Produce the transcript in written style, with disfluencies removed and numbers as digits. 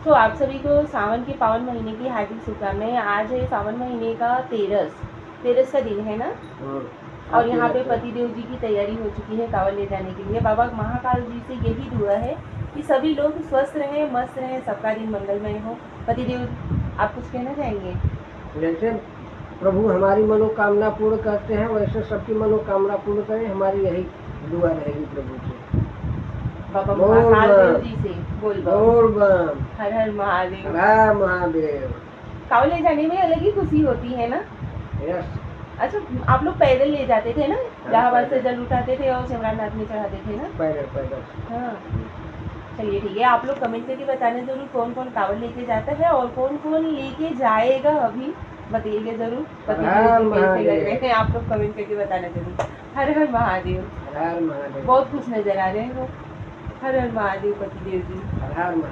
तो आप सभी को सावन के पावन महीने की हार्दिक शुभकामनाएं। आज है सावन महीने का 13 का दिन है ना। और यहाँ पे पतिदेव जी की तैयारी हो चुकी है कांवड़ ले जाने के लिए। बाबा महाकाल जी से यही दुआ है कि सभी लोग स्वस्थ रहें, मस्त रहें, सबका दिन मंगलमय हो। पतिदेव, आप कुछ कहना चाहेंगे? जैसे प्रभु हमारी मनोकामना पूर्ण करते हैं वैसे सबकी मनोकामना पूर्ण करें, हमारी यही दुआ रहेगी प्रभु से। बाबा महाकाल देव जी से बोल बम। हर हर महादेव। हर महादेव। कांवड़ ले जाने में अलग ही खुशी होती है ना। यस। अच्छा, आप लोग पैदल ले जाते थे ना, इलाहाबाद से जल उठाते थे और सिमरनाथ में चढ़ाते थे ना। पैदल। हाँ, चलिए ठीक है। आप लोग कमेंट करके बताना जरूर कौन कौन कांवड़ लेके जाता है और कौन कौन लेके जाएगा। अभी बताइएगा जरूर। पतिदेव कैसे लग रहे हैं, आप लोग कमेंट करके बताना जरूर। हर हर महादेव। हर हर महादेव। बहुत खुश नजर आ रहे हैं वो। हर हर महादेव पतिदेव जी। हर हर महादेव।